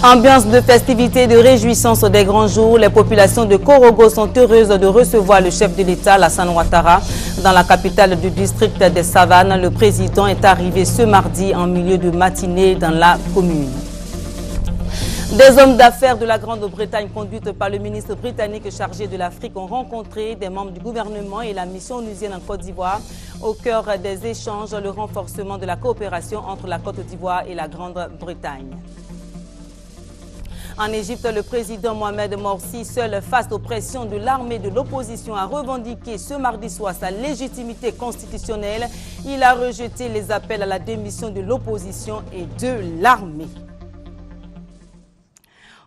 Ambiance de festivités et de réjouissance des grands jours, les populations de Korogo sont heureuses de recevoir le chef de l'État, Alassane Ouattara. Dans la capitale du district des Savanes, le président est arrivé ce mardi en milieu de matinée dans la commune. Des hommes d'affaires de la Grande-Bretagne conduites par le ministre britannique chargé de l'Afrique ont rencontré des membres du gouvernement et la mission onusienne en Côte d'Ivoire. Au cœur des échanges, le renforcement de la coopération entre la Côte d'Ivoire et la Grande-Bretagne. En Égypte, le président Mohamed Morsi, seul face aux pressions de l'armée de l'opposition, a revendiqué ce mardi soir sa légitimité constitutionnelle. Il a rejeté les appels à la démission de l'opposition et de l'armée.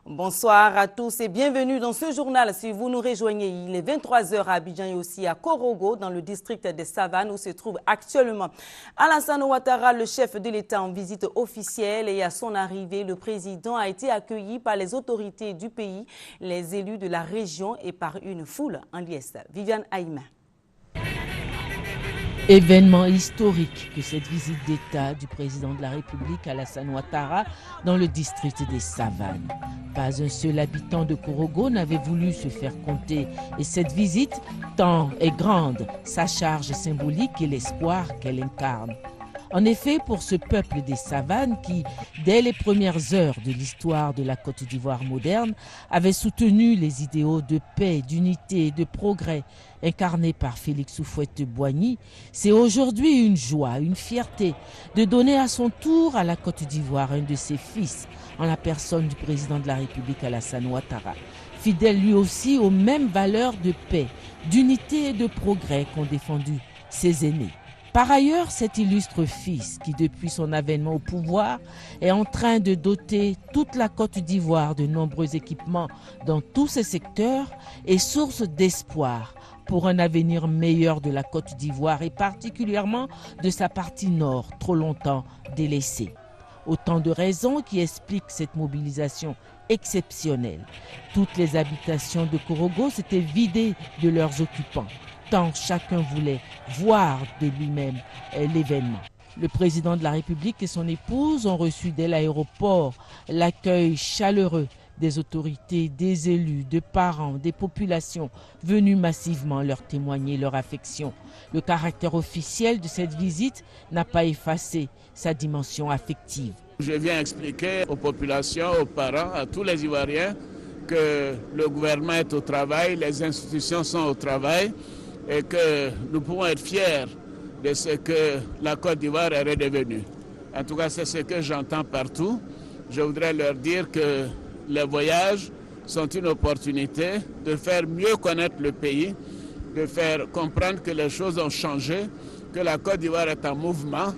Bonsoir à tous et bienvenue dans ce journal. Si vous nous rejoignez, il est 23h à Abidjan et aussi à Korogo, dans le district des Savanes, où se trouve actuellement Alassane Ouattara, le chef de l'État en visite officielle. Et à son arrivée, le président a été accueilli par les autorités du pays, les élus de la région et par une foule en liesse. Viviane Aïma. Événement historique que cette visite d'État du président de la République Alassane Ouattara dans le district des Savanes. Pas un seul habitant de Korogo n'avait voulu se faire compter et cette visite, tant est grande, sa charge symbolique et l'espoir qu'elle incarne. En effet, pour ce peuple des savanes qui, dès les premières heures de l'histoire de la Côte d'Ivoire moderne, avait soutenu les idéaux de paix, d'unité et de progrès incarnés par Félix Houphouët-Boigny, c'est aujourd'hui une joie, une fierté de donner à son tour à la Côte d'Ivoire un de ses fils, en la personne du président de la République Alassane Ouattara, fidèle lui aussi aux mêmes valeurs de paix, d'unité et de progrès qu'ont défendu ses aînés. Par ailleurs, cet illustre fils, qui depuis son avènement au pouvoir, est en train de doter toute la Côte d'Ivoire de nombreux équipements dans tous ses secteurs, est source d'espoir pour un avenir meilleur de la Côte d'Ivoire et particulièrement de sa partie nord, trop longtemps délaissée. Autant de raisons qui expliquent cette mobilisation exceptionnelle. Toutes les habitations de Korogo s'étaient vidées de leurs occupants, tant chacun voulait voir de lui-même l'événement. Le président de la République et son épouse ont reçu dès l'aéroport l'accueil chaleureux des autorités, des élus, de parents, des populations venus massivement leur témoigner leur affection. Le caractère officiel de cette visite n'a pas effacé sa dimension affective. Je viens expliquer aux populations, aux parents, à tous les Ivoiriens que le gouvernement est au travail, les institutions sont au travail et que nous pouvons être fiers de ce que la Côte d'Ivoire est redevenue. En tout cas, c'est ce que j'entends partout. Je voudrais leur dire que les voyages sont une opportunité de faire mieux connaître le pays, de faire comprendre que les choses ont changé, que la Côte d'Ivoire est en mouvement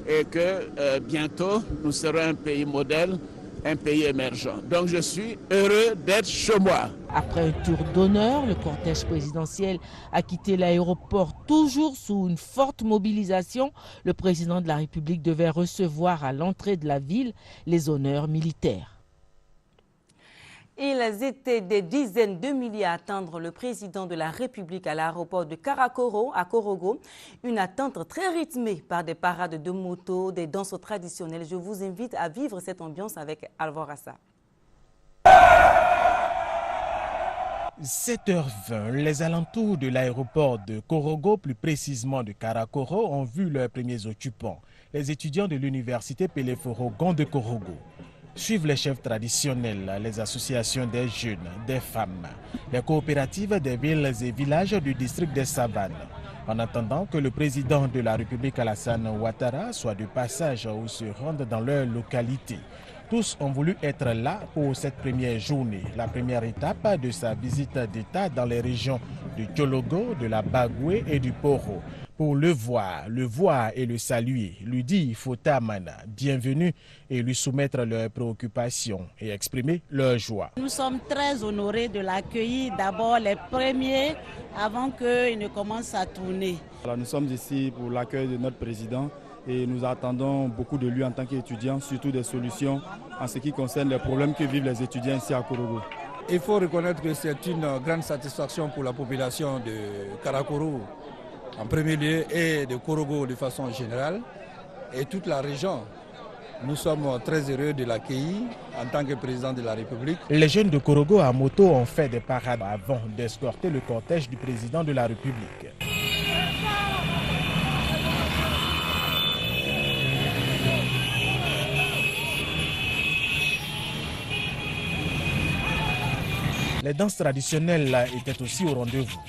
et que bientôt nous serons un pays modèle, un pays émergent. Donc je suis heureux d'être chez moi. Après un tour d'honneur, le cortège présidentiel a quitté l'aéroport toujours sous une forte mobilisation. Le président de la République devait recevoir à l'entrée de la ville les honneurs militaires. Ils étaient des dizaines de milliers à attendre le président de la République à l'aéroport de Karakoro, à Korogo. Une attente très rythmée par des parades de motos, des danses traditionnelles. Je vous invite à vivre cette ambiance avec Alvorassa. 7h20, les alentours de l'aéroport de Korogo, plus précisément de Karakoro, ont vu leurs premiers occupants, les étudiants de l'université Peleforogon de Korogo. Suivent les chefs traditionnels, les associations des jeunes, des femmes, les coopératives des villes et villages du district des Savanes. En attendant que le président de la République Alassane Ouattara soit de passage ou se rende dans leur localité, tous ont voulu être là pour cette première journée, la première étape de sa visite d'État dans les régions du Tchologo, de la Bagoué et du Poro. Pour le voir et le saluer, lui dire Fota Mana, bienvenue et lui soumettre leurs préoccupations et exprimer leur joie. Nous sommes très honorés de l'accueillir, d'abord les premiers avant qu'il ne commence à tourner. Alors nous sommes ici pour l'accueil de notre président et nous attendons beaucoup de lui en tant qu'étudiant, surtout des solutions en ce qui concerne les problèmes que vivent les étudiants ici à Korogo. Il faut reconnaître que c'est une grande satisfaction pour la population de Karakoro en premier lieu et de Korogo de façon générale et toute la région Nous sommes très heureux de l'accueillir en tant que président de la République. Les jeunes de Korogo à moto ont fait des parades avant d'escorter le cortège du président de la République. Les danses traditionnelles étaient aussi au rendez-vous.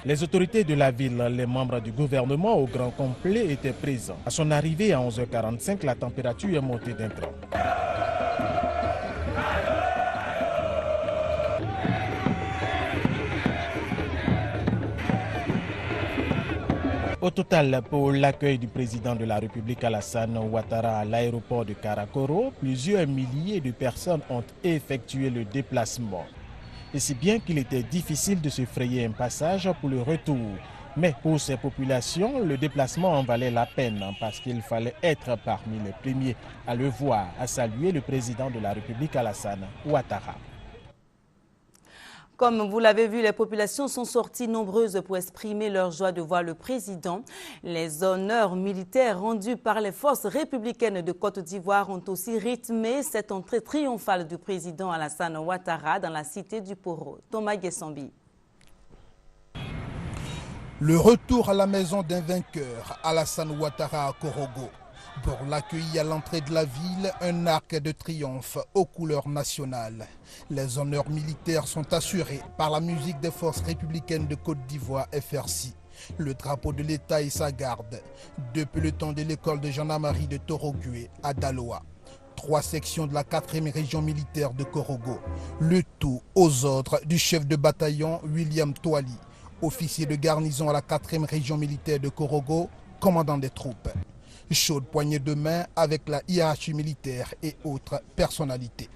Les autorités de la ville, les membres du gouvernement au grand complet étaient présents. À son arrivée à 11h45, la température est montée d'un cran. Au total, pour l'accueil du président de la République Alassane Ouattara à l'aéroport de Karakoro, plusieurs milliers de personnes ont effectué le déplacement. Et si bien qu'il était difficile de se frayer un passage pour le retour. Mais pour ces populations, le déplacement en valait la peine parce qu'il fallait être parmi les premiers à le voir, à saluer le président de la République Alassane Ouattara. Comme vous l'avez vu, les populations sont sorties nombreuses pour exprimer leur joie de voir le président. Les honneurs militaires rendus par les forces républicaines de Côte d'Ivoire ont aussi rythmé cette entrée triomphale du président Alassane Ouattara dans la cité du Poro. Thomas Guessambi. Le retour à la maison d'un vainqueur, Alassane Ouattara à Korogo. Pour l'accueillir à l'entrée de la ville, un arc de triomphe aux couleurs nationales. Les honneurs militaires sont assurés par la musique des forces républicaines de Côte d'Ivoire, FRC. Le drapeau de l'État et sa garde, depuis le temps de l'école de gendarmerie de Torogué à Daloa. 3 sections de la 4e région militaire de Korogo. Le tout aux ordres du chef de bataillon William Toali, officier de garnison à la 4e région militaire de Korogo, commandant des troupes. Chaude poignée de main avec la hiérarchie militaire et autres personnalités.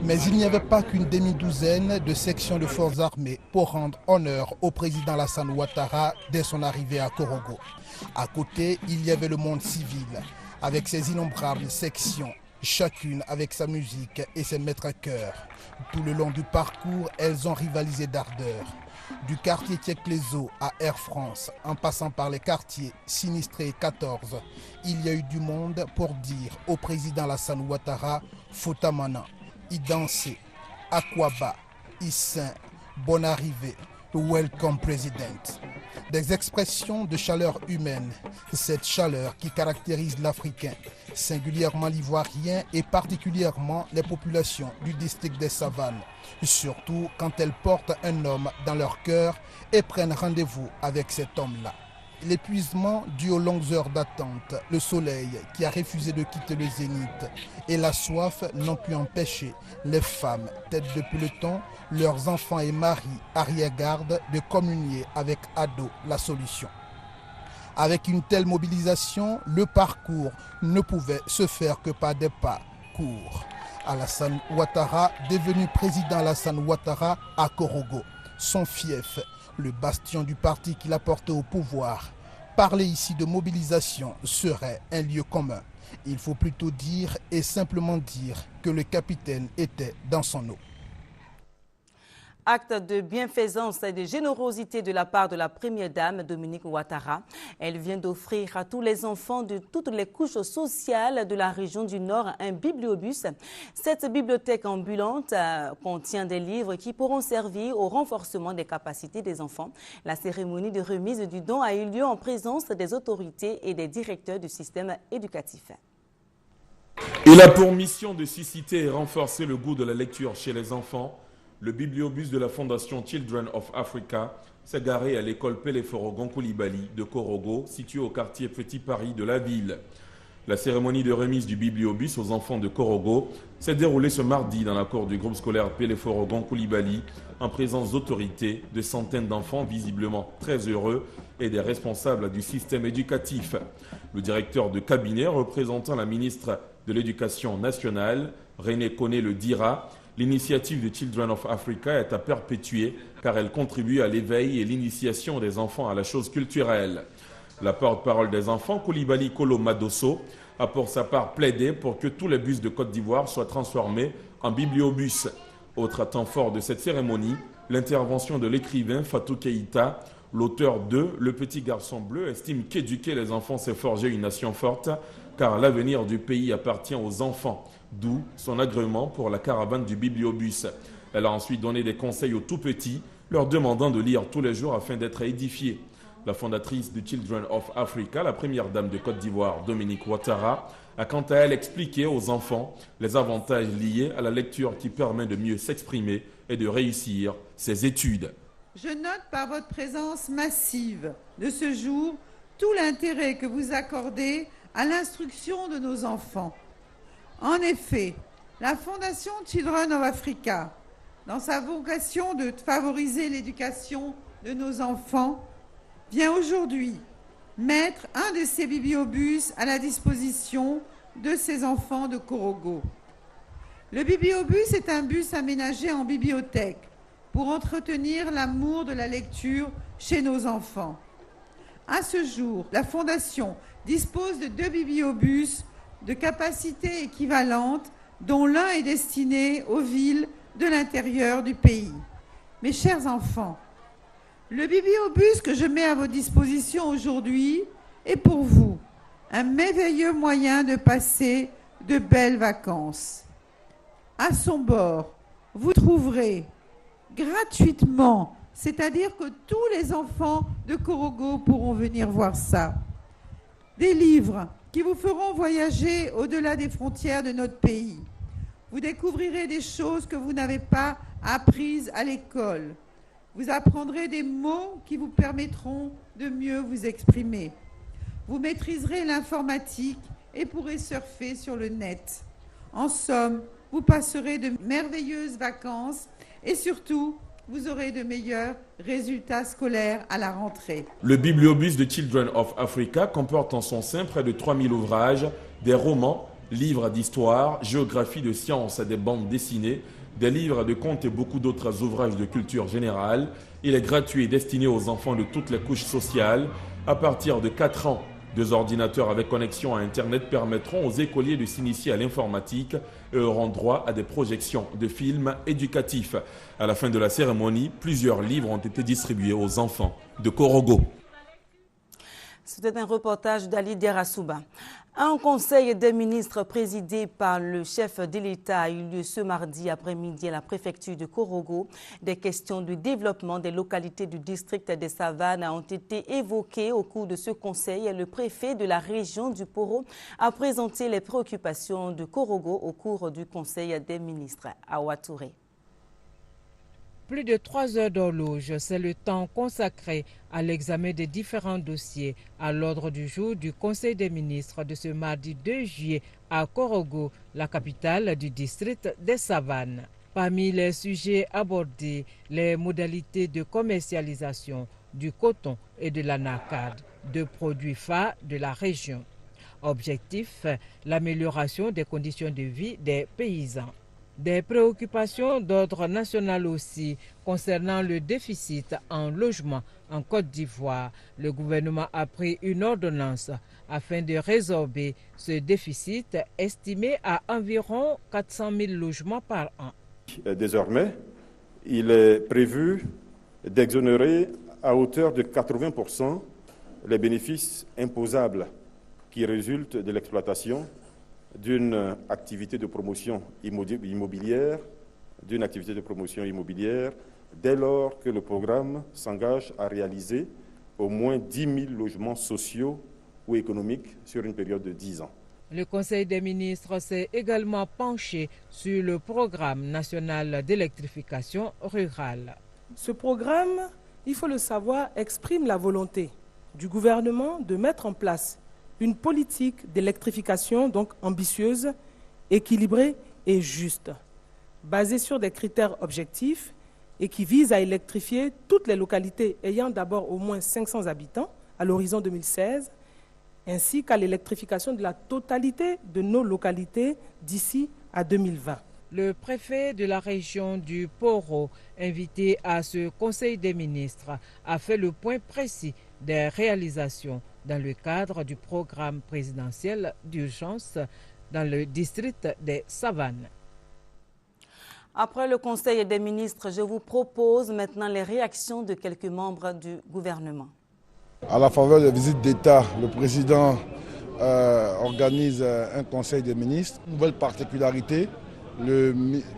Mais il n'y avait pas qu'une demi-douzaine de sections de forces armées pour rendre honneur au président Alassane Ouattara dès son arrivée à Korogo. À côté, il y avait le monde civil, avec ses innombrables sections, chacune avec sa musique et ses maîtres-cœurs. Tout le long du parcours, elles ont rivalisé d'ardeur. Du quartier Tcheklezo à Air France, en passant par les quartiers Sinistré 14, il y a eu du monde pour dire au président Alassane Ouattara, Fotamana, y danser, Akwaba, Issin, bonne arrivée, welcome president. Des expressions de chaleur humaine, cette chaleur qui caractérise l'Africain, singulièrement l'Ivoirien et particulièrement les populations du district des Savanes, surtout quand elles portent un homme dans leur cœur et prennent rendez-vous avec cet homme-là. L'épuisement dû aux longues heures d'attente, le soleil qui a refusé de quitter le zénith et la soif n'ont pu empêcher les femmes, têtes de peloton, leurs enfants et maris, arrière-garde, de communier avec Ado, la solution. Avec une telle mobilisation, le parcours ne pouvait se faire que par des pas courts. Alassane Ouattara, devenu président Alassane Ouattara à Korogo, son fief, le bastion du parti qu'il a porté au pouvoir. Parler ici de mobilisation serait un lieu commun. Il faut plutôt dire et simplement dire que le capitaine était dans son eau. Acte de bienfaisance et de générosité de la part de la première dame Dominique Ouattara. Elle vient d'offrir à tous les enfants de toutes les couches sociales de la région du Nord un bibliobus. Cette bibliothèque ambulante contient des livres qui pourront servir au renforcement des capacités des enfants. La cérémonie de remise du don a eu lieu en présence des autorités et des directeurs du système éducatif. Il a pour mission de susciter et renforcer le goût de la lecture chez les enfants. Le bibliobus de la Fondation Children of Africa s'est garé à l'école Pélé-Forogon Koulibaly de Korogo, située au quartier Petit Paris de la ville. La cérémonie de remise du bibliobus aux enfants de Korogo s'est déroulée ce mardi dans la cour du groupe scolaire Pélé-Forogon Koulibaly, en présence d'autorités, de centaines d'enfants visiblement très heureux et des responsables du système éducatif. Le directeur de cabinet représentant la ministre de l'Éducation nationale, René Koné, le dira. L'initiative de Children of Africa est à perpétuer car elle contribue à l'éveil et l'initiation des enfants à la chose culturelle. La porte-parole des enfants, Koulibaly Kolo Madosso, a pour sa part plaidé pour que tous les bus de Côte d'Ivoire soient transformés en bibliobus. Autre temps fort de cette cérémonie, l'intervention de l'écrivain Fatou Keïta, L'auteur de Le Petit Garçon Bleu estime qu'éduquer les enfants, c'est forger une nation forte, car l'avenir du pays appartient aux enfants, d'où son agrément pour la caravane du bibliobus. Elle a ensuite donné des conseils aux tout-petits, leur demandant de lire tous les jours afin d'être édifiés. La fondatrice du Children of Africa, la première dame de Côte d'Ivoire, Dominique Ouattara, a quant à elle expliqué aux enfants les avantages liés à la lecture qui permet de mieux s'exprimer et de réussir ses études. Je note par votre présence massive de ce jour tout l'intérêt que vous accordez à l'instruction de nos enfants. En effet, la Fondation Children of Africa, dans sa vocation de favoriser l'éducation de nos enfants, vient aujourd'hui mettre un de ses bibliobus à la disposition de ses enfants de Korogo. Le bibliobus est un bus aménagé en bibliothèque pour entretenir l'amour de la lecture chez nos enfants. À ce jour, la Fondation dispose de 2 bibliobus de capacité équivalente, dont l'un est destiné aux villes de l'intérieur du pays. Mes chers enfants, le bibliobus que je mets à votre disposition aujourd'hui est pour vous un merveilleux moyen de passer de belles vacances. À son bord, vous trouverez gratuitement, c'est-à-dire que tous les enfants de Korogo pourront venir voir ça, des livres qui vous feront voyager au-delà des frontières de notre pays. Vous découvrirez des choses que vous n'avez pas apprises à l'école. Vous apprendrez des mots qui vous permettront de mieux vous exprimer. Vous maîtriserez l'informatique et pourrez surfer sur le net. En somme, vous passerez de merveilleuses vacances et surtout, vous aurez de meilleurs résultats scolaires à la rentrée. Le bibliobus de Children of Africa comporte en son sein près de 3000 ouvrages, des romans, livres d'histoire, géographie, de sciences, des bandes dessinées, des livres de contes et beaucoup d'autres ouvrages de culture générale. Il est gratuit et destiné aux enfants de toutes les couches sociales. À partir de 4 ans, 2 ordinateurs avec connexion à Internet permettront aux écoliers de s'initier à l'informatique et auront droit à des projections de films éducatifs. À la fin de la cérémonie, plusieurs livres ont été distribués aux enfants de Korogo. C'était un reportage d'Ali Derasouba. Un conseil des ministres présidé par le chef de l'État a eu lieu ce mardi après-midi à la préfecture de Korogo. Des questions de développement des localités du district des Savanes ont été évoquées au cours de ce conseil. Le préfet de la région du Poro a présenté les préoccupations de Korogo au cours du conseil des ministres à Ouattouré. Plus de 3 heures d'horloge, c'est le temps consacré à l'examen des différents dossiers à l'ordre du jour du Conseil des ministres de ce mardi 2 juillet à Korogo, la capitale du district des Savanes. Parmi les sujets abordés, les modalités de commercialisation du coton et de l'anacarde, 2 produits phares de la région. Objectif, l'amélioration des conditions de vie des paysans. Des préoccupations d'ordre national aussi concernant le déficit en logement en Côte d'Ivoire. Le gouvernement a pris une ordonnance afin de résorber ce déficit estimé à environ 400 000 logements par an. Désormais, il est prévu d'exonérer à hauteur de 80% les bénéfices imposables qui résultent de l'exploitation d'une activité de promotion immobilière, dès lors que le programme s'engage à réaliser au moins 10 000 logements sociaux ou économiques sur une période de 10 ans. Le Conseil des ministres s'est également penché sur le programme national d'électrification rurale. Ce programme, il faut le savoir, exprime la volonté du gouvernement de mettre en place une politique d'électrification donc ambitieuse, équilibrée et juste, basée sur des critères objectifs et qui vise à électrifier toutes les localités ayant d'abord au moins 500 habitants à l'horizon 2016, ainsi qu'à l'électrification de la totalité de nos localités d'ici à 2020. Le préfet de la région du Poro, invité à ce Conseil des ministres, a fait le point précis des réalisations dans le cadre du programme présidentiel d'urgence dans le district des Savanes. Après le Conseil des ministres, je vous propose maintenant les réactions de quelques membres du gouvernement. À la faveur de la visite d'État, le président organise un Conseil des ministres. Nouvelle particularité, le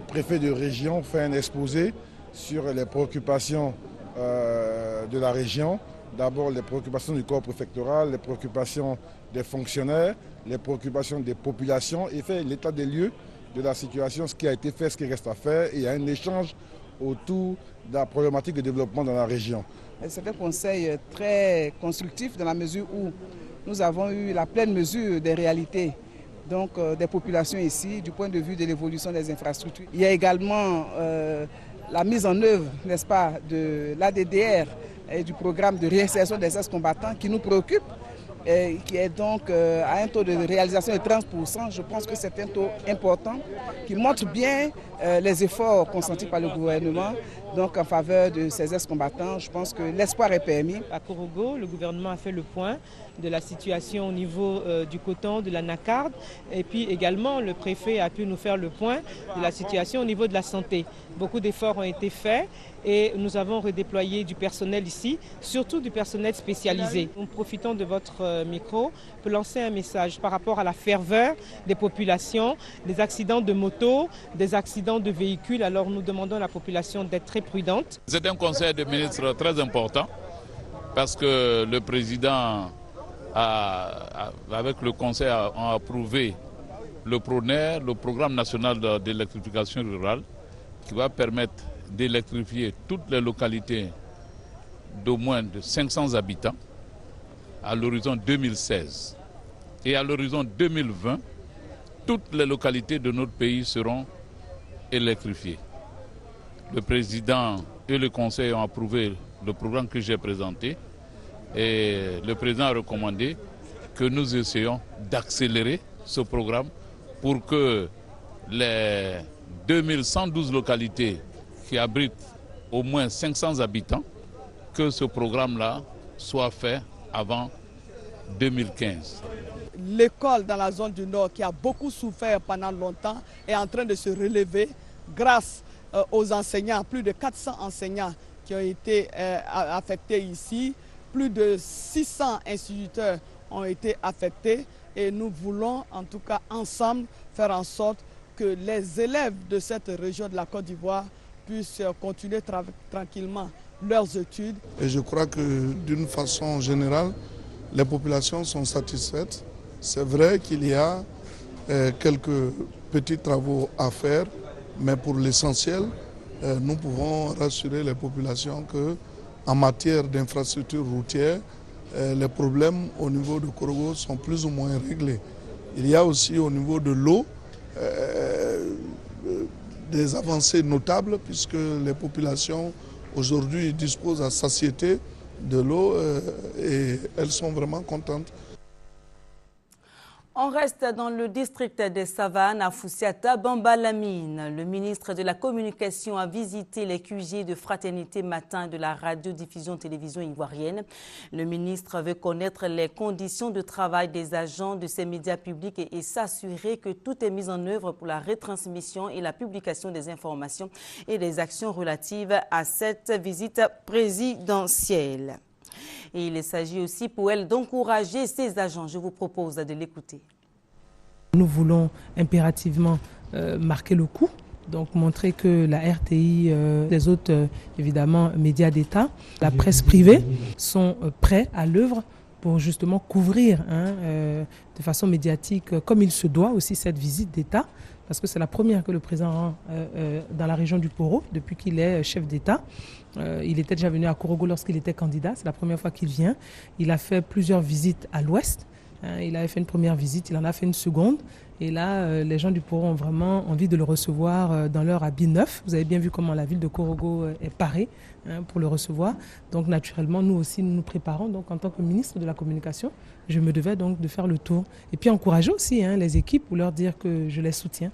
préfet de région fait un exposé sur les préoccupations de la région. D'abord les préoccupations du corps préfectoral, les préoccupations des fonctionnaires, les préoccupations des populations et fait l'état des lieux de la situation, ce qui a été fait, ce qui reste à faire. Et il y a un échange autour de la problématique de développement dans la région. C'est un conseil très constructif dans la mesure où nous avons eu la pleine mesure des réalités donc, des populations ici, du point de vue de l'évolution des infrastructures. Il y a également la mise en œuvre, n'est-ce pas, de l'ADDR et du programme de réinsertion des ex-combattants qui nous préoccupe, et qui est donc à un taux de réalisation de 30%. Je pense que c'est un taux important qui montre bien les efforts consentis par le gouvernement donc en faveur de ces ex-combattants. Je pense que l'espoir est permis. À Korogo, le gouvernement a fait le point de la situation au niveau du coton, de la nacarde, et puis également le préfet a pu nous faire le point de la situation au niveau de la santé. Beaucoup d'efforts ont été faits et nous avons redéployé du personnel ici, surtout du personnel spécialisé. Nous profitons de votre micro pour lancer un message par rapport à la ferveur des populations, des accidents de moto, des accidents de véhicules. Alors nous demandons à la population d'être très prudente. C'est un conseil de ministres très important parce que le président avec le conseil a approuvé le PRONER, le programme national d'électrification rurale, qui va permettre d'électrifier toutes les localités d'au moins de 500 habitants à l'horizon 2016. Et à l'horizon 2020, toutes les localités de notre pays seront électrifiées. Le président et le conseil ont approuvé le programme que j'ai présenté et le président a recommandé que nous essayons d'accélérer ce programme pour que les 2112 localités qui abritent au moins 500 habitants, que ce programme-là soit fait avant 2015. L'école dans la zone du Nord qui a beaucoup souffert pendant longtemps est en train de se relever grâce aux enseignants, plus de 400 enseignants qui ont été affectés ici, plus de 600 instituteurs ont été affectés et nous voulons en tout cas ensemble faire en sorte que les élèves de cette région de la Côte d'Ivoire puissent continuer tranquillement leurs études. Et je crois que d'une façon générale, les populations sont satisfaites. C'est vrai qu'il y a quelques petits travaux à faire, mais pour l'essentiel, nous pouvons rassurer les populations qu'en matière d'infrastructures routières, les problèmes au niveau de Korogo sont plus ou moins réglés. Il y a aussi au niveau de l'eau des avancées notables puisque les populations aujourd'hui disposent à satiété de l'eau et elles sont vraiment contentes. On reste dans le district des Savanes à Foussiata, Bambalamine. Le ministre de la Communication a visité les QG de Fraternité Matin de la radiodiffusion-télévision ivoirienne. Le ministre veut connaître les conditions de travail des agents de ces médias publics et s'assurer que tout est mis en œuvre pour la retransmission et la publication des informations et des actions relatives à cette visite présidentielle. Et il s'agit aussi pour elle d'encourager ses agents. Je vous propose de l'écouter. Nous voulons impérativement marquer le coup, donc montrer que la RTI, les autres évidemment médias d'État, la presse privée sont prêts à l'œuvre pour justement couvrir de façon médiatique comme il se doit aussi cette visite d'État. Parce que c'est la première que le président rend dans la région du Poro depuis qu'il est chef d'État. Il était déjà venu à Korogo lorsqu'il était candidat, c'est la première fois qu'il vient. Il a fait plusieurs visites à l'ouest. Il avait fait une première visite, il en a fait une seconde. Et là, les gens du Poro ont vraiment envie de le recevoir dans leur habit neuf. Vous avez bien vu comment la ville de Korogo est parée pour le recevoir. Donc naturellement, nous aussi, nous nous préparons. Donc en tant que ministre de la Communication, je me devais donc de faire le tour. Et puis encourager aussi les équipes pour leur dire que je les soutiens.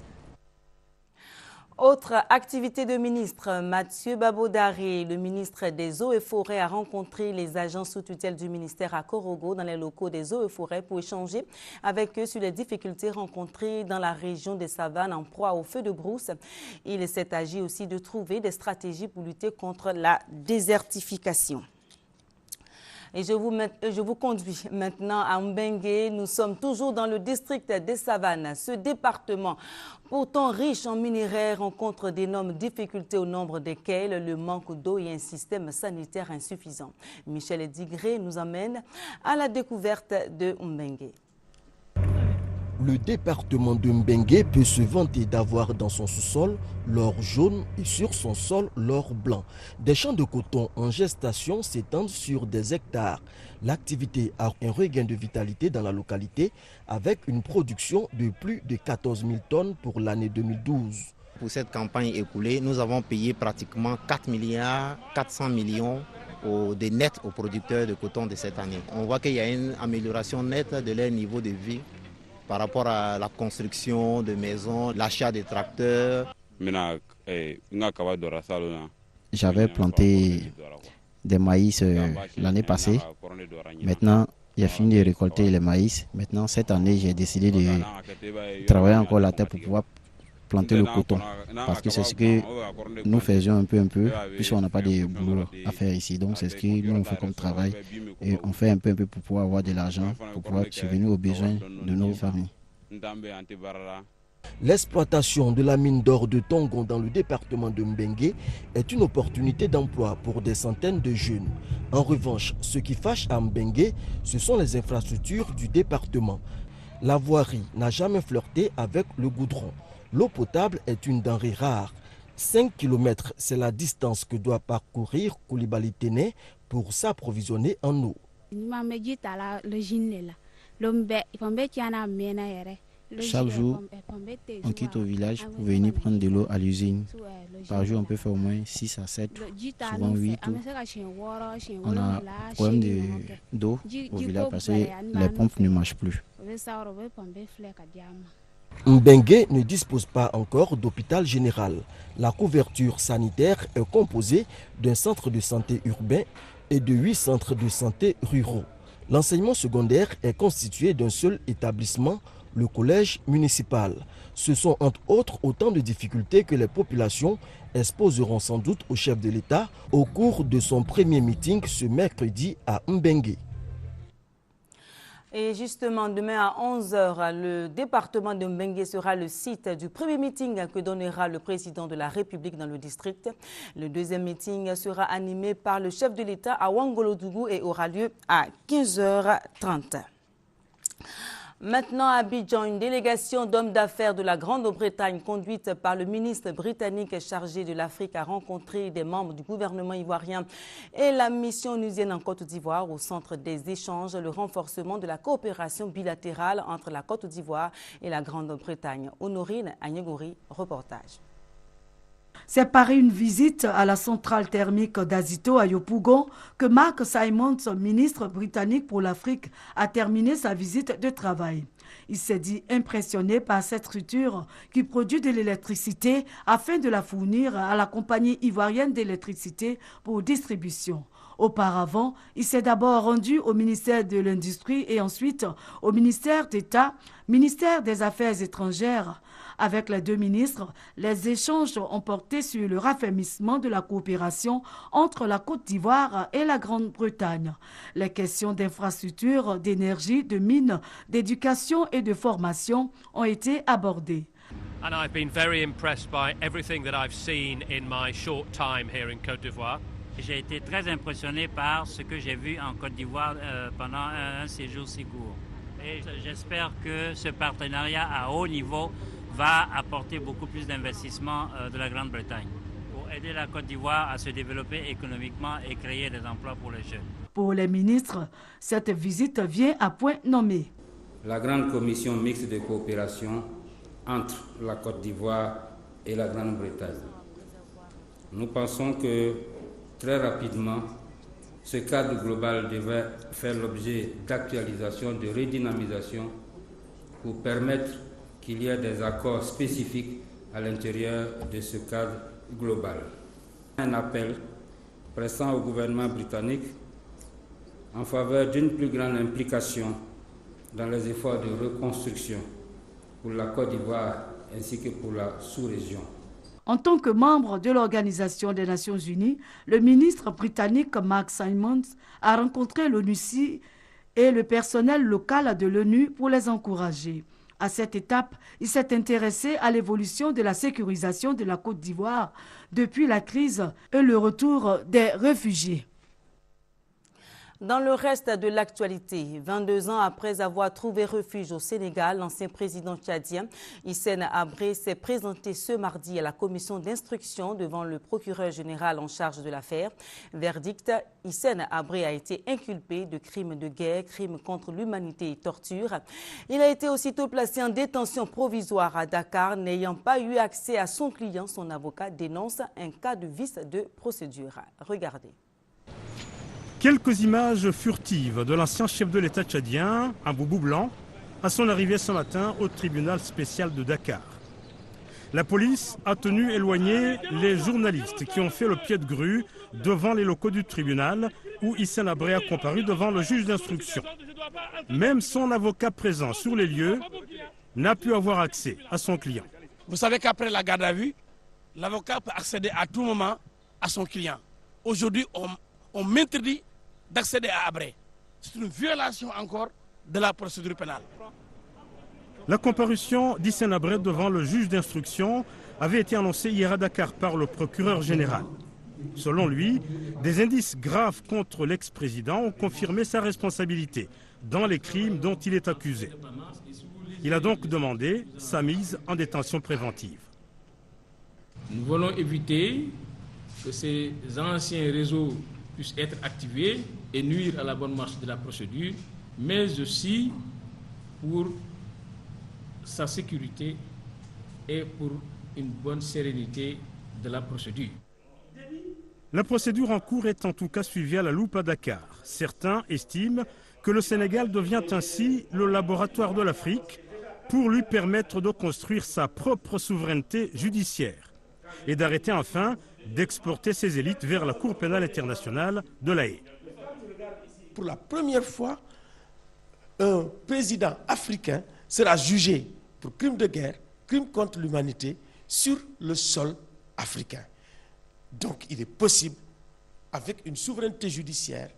Autre activité de ministre, Mathieu Babodari, le ministre des Eaux et Forêts, a rencontré les agents sous tutelle du ministère à Korogo dans les locaux des Eaux et Forêts pour échanger avec eux sur les difficultés rencontrées dans la région des Savanes en proie au feu de brousse. Il s'est agi aussi de trouver des stratégies pour lutter contre la désertification. Et je vous conduis maintenant à Mbengue. Nous sommes toujours dans le district des Savanes. Ce département, pourtant riche en minerais, rencontre d'énormes difficultés au nombre desquelles le manque d'eau et un système sanitaire insuffisant. Michel Digré nous emmène à la découverte de Mbengue. Le département de Mbengue peut se vanter d'avoir dans son sous-sol l'or jaune et sur son sol l'or blanc. Des champs de coton en gestation s'étendent sur des hectares. L'activité a un regain de vitalité dans la localité avec une production de plus de 14 000 tonnes pour l'année 2012. Pour cette campagne écoulée, nous avons payé pratiquement 4 milliards 400 millions de net aux producteurs de coton de cette année. On voit qu'il y a une amélioration nette de leur niveau de vie par rapport à la construction de maisons, l'achat de tracteurs. J'avais planté des maïs l'année passée. Maintenant, j'ai fini de récolter les maïs. Maintenant, cette année, j'ai décidé de travailler encore la terre pour pouvoir planter le coton. Parce que c'est ce que nous faisions un peu, puisqu'on n'a pas de boulot à faire ici. Donc, c'est ce que nous on fait comme travail. Et on fait un peu pour pouvoir avoir de l'argent, pour pouvoir subvenir aux besoins de nos familles. L'exploitation de la mine d'or de Tongon dans le département de Mbengue est une opportunité d'emploi pour des centaines de jeunes. En revanche, ce qui fâche à Mbengue, ce sont les infrastructures du département. La voirie n'a jamais flirté avec le goudron. L'eau potable est une denrée rare. 5 km, c'est la distance que doit parcourir Koulibaly Téné pour s'approvisionner en eau. Chaque jour, on quitte au village pour venir prendre de l'eau à l'usine. Par jour, on peut faire au moins 6 à 7, souvent 8. On a un problème d'eau au village parce que les pompes ne marchent plus. Mbengue ne dispose pas encore d'hôpital général. La couverture sanitaire est composée d'un centre de santé urbain et de 8 centres de santé ruraux. L'enseignement secondaire est constitué d'un seul établissement, le collège municipal. Ce sont entre autres autant de difficultés que les populations exposeront sans doute au chef de l'État au cours de son premier meeting ce mercredi à Mbengue. Et justement, demain à 11h, le département de Mbengue sera le site du premier meeting que donnera le président de la République dans le district. Le deuxième meeting sera animé par le chef de l'État à Ouangolodougou et aura lieu à 15h30. Maintenant à Abidjan, une délégation d'hommes d'affaires de la Grande-Bretagne conduite par le ministre britannique chargé de l'Afrique a rencontré des membres du gouvernement ivoirien et la mission onusienne en Côte d'Ivoire au centre des échanges, le renforcement de la coopération bilatérale entre la Côte d'Ivoire et la Grande-Bretagne. Honorine Agnegori, reportage. C'est par une visite à la centrale thermique d'Azito à Yopougon que Mark Simons, ministre britannique pour l'Afrique, a terminé sa visite de travail. Il s'est dit impressionné par cette structure qui produit de l'électricité afin de la fournir à la compagnie ivoirienne d'électricité pour distribution. Auparavant, il s'est d'abord rendu au ministère de l'Industrie et ensuite au ministère d'État, ministère des Affaires étrangères. Avec les deux ministres, les échanges ont porté sur le raffermissement de la coopération entre la Côte d'Ivoire et la Grande-Bretagne. Les questions d'infrastructure, d'énergie, de mines, d'éducation et de formation ont été abordées. And I've been very impressed by everything that I've seen in my short time here in Côte d'Ivoire. J'ai été très impressionné par ce que j'ai vu en Côte d'Ivoire pendant un séjour si court. Et j'espère que ce partenariat à haut niveau va apporter beaucoup plus d'investissements de la Grande-Bretagne pour aider la Côte d'Ivoire à se développer économiquement et créer des emplois pour les jeunes. Pour les ministres, cette visite vient à point nommé. La grande commission mixte de coopération entre la Côte d'Ivoire et la Grande-Bretagne. Nous pensons que très rapidement, ce cadre global devrait faire l'objet d'actualisation, de redynamisation pour permettre qu'il y ait des accords spécifiques à l'intérieur de ce cadre global. Un appel pressant au gouvernement britannique en faveur d'une plus grande implication dans les efforts de reconstruction pour la Côte d'Ivoire ainsi que pour la sous-région. En tant que membre de l'Organisation des Nations Unies, le ministre britannique Mark Simons a rencontré l'ONUCI et le personnel local de l'ONU pour les encourager. À cette étape, il s'est intéressé à l'évolution de la sécurisation de la Côte d'Ivoire depuis la crise et le retour des réfugiés. Dans le reste de l'actualité, 22 ans après avoir trouvé refuge au Sénégal, l'ancien président tchadien Hissène Habré s'est présenté ce mardi à la commission d'instruction devant le procureur général en charge de l'affaire. Verdict, Hissène Habré a été inculpé de crimes de guerre, crimes contre l'humanité et torture. Il a été aussitôt placé en détention provisoire à Dakar, n'ayant pas eu accès à son client. Son avocat dénonce un cas de vice de procédure. Regardez. Quelques images furtives de l'ancien chef de l'État tchadien, un boubou blanc, à son arrivée ce matin au tribunal spécial de Dakar. La police a tenu éloigner les journalistes qui ont fait le pied de grue devant les locaux du tribunal où Hissène Habré a comparu devant le juge d'instruction. Même son avocat présent sur les lieux n'a pu avoir accès à son client. Vous savez qu'après la garde à vue, l'avocat peut accéder à tout moment à son client. Aujourd'hui, on m'interdit d'accéder à Habré. C'est une violation encore de la procédure pénale. La comparution d'Hissène Habré devant le juge d'instruction avait été annoncée hier à Dakar par le procureur général. Selon lui, des indices graves contre l'ex-président ont confirmé sa responsabilité dans les crimes dont il est accusé. Il a donc demandé sa mise en détention préventive. Nous voulons éviter que ces anciens réseaux puissent être activés et nuire à la bonne marche de la procédure, mais aussi pour sa sécurité et pour une bonne sérénité de la procédure. La procédure en cours est en tout cas suivie à la loupe à Dakar. Certains estiment que le Sénégal devient ainsi le laboratoire de l'Afrique pour lui permettre de construire sa propre souveraineté judiciaire et d'arrêter enfin d'exporter ses élites vers la Cour pénale internationale de La Haye. Pour la première fois, un président africain sera jugé pour crimes de guerre, crimes contre l'humanité sur le sol africain. Donc il est possible, avec une souveraineté judiciaire,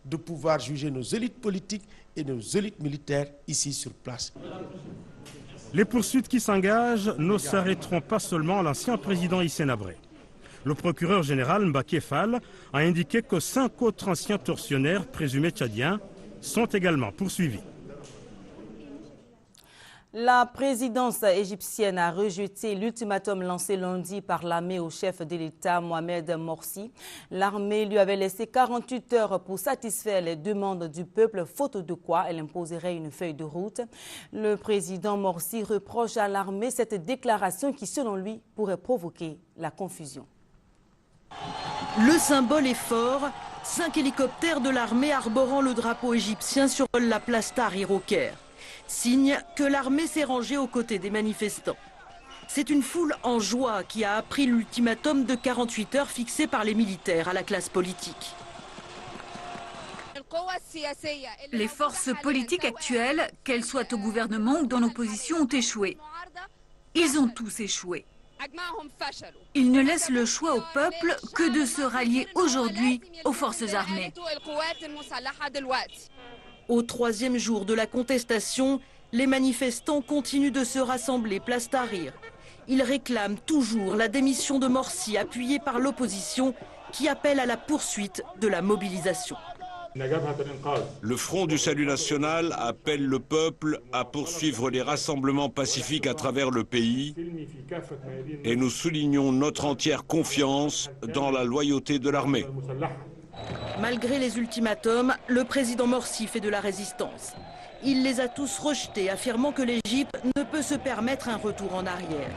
de pouvoir juger nos élites politiques et nos élites militaires ici sur place. Les poursuites qui s'engagent ne s'arrêteront pas seulement à l'ancien président Hissène Habré. Le procureur général Mbacké Fall a indiqué que 5 autres anciens tortionnaires présumés tchadiens sont également poursuivis. La présidence égyptienne a rejeté l'ultimatum lancé lundi par l'armée au chef de l'État Mohamed Morsi. L'armée lui avait laissé 48 heures pour satisfaire les demandes du peuple, faute de quoi elle imposerait une feuille de route. Le président Morsi reproche à l'armée cette déclaration qui, selon lui, pourrait provoquer la confusion. Le symbole est fort, 5 hélicoptères de l'armée arborant le drapeau égyptien survolent la place Tahrir au Caire. Signe que l'armée s'est rangée aux côtés des manifestants. C'est une foule en joie qui a appris l'ultimatum de 48 heures fixé par les militaires à la classe politique. Les forces politiques actuelles, qu'elles soient au gouvernement ou dans l'opposition, ont échoué. Ils ont tous échoué. Ils ne laissent le choix au peuple que de se rallier aujourd'hui aux forces armées. Au 3e jour de la contestation, les manifestants continuent de se rassembler place Tahrir. Ils réclament toujours la démission de Morsi, appuyée par l'opposition, qui appelle à la poursuite de la mobilisation. Le Front du Salut National appelle le peuple à poursuivre les rassemblements pacifiques à travers le pays et nous soulignons notre entière confiance dans la loyauté de l'armée. Malgré les ultimatums, le président Morsi fait de la résistance. Il les a tous rejetés, affirmant que l'Égypte ne peut se permettre un retour en arrière.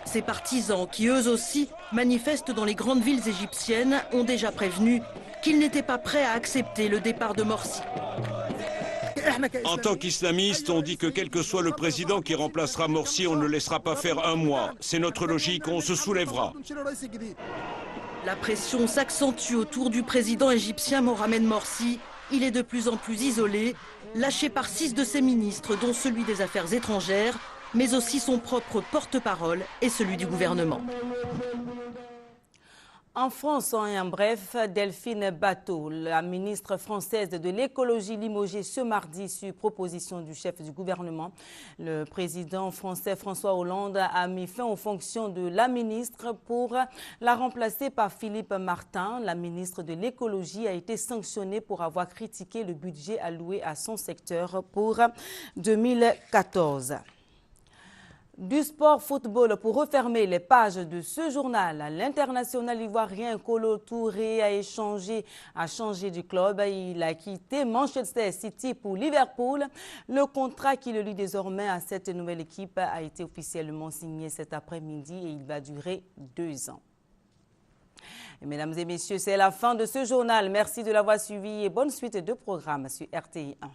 Ses partisans, qui eux aussi manifestent dans les grandes villes égyptiennes, ont déjà prévenu qu'ils n'étaient pas prêts à accepter le départ de Morsi. En tant qu'islamistes, on dit que quel que soit le président qui remplacera Morsi, on ne laissera pas faire un mois. C'est notre logique, on se soulèvera. La pression s'accentue autour du président égyptien Mohamed Morsi. Il est de plus en plus isolé, lâché par 6 de ses ministres, dont celui des Affaires étrangères, mais aussi son propre porte-parole et celui du gouvernement. En France, en bref, Delphine Batho, la ministre française de l'écologie, limogée ce mardi sur proposition du chef du gouvernement. Le président français François Hollande a mis fin aux fonctions de la ministre pour la remplacer par Philippe Martin. La ministre de l'écologie a été sanctionnée pour avoir critiqué le budget alloué à son secteur pour 2014. Du sport football pour refermer les pages de ce journal. L'international ivoirien Kolo Touré a changé du club. Il a quitté Manchester City pour Liverpool. Le contrat qui le lie désormais à cette nouvelle équipe a été officiellement signé cet après-midi et il va durer 2 ans. Et mesdames et messieurs, c'est la fin de ce journal. Merci de l'avoir suivi et bonne suite de programmes sur RTI 1.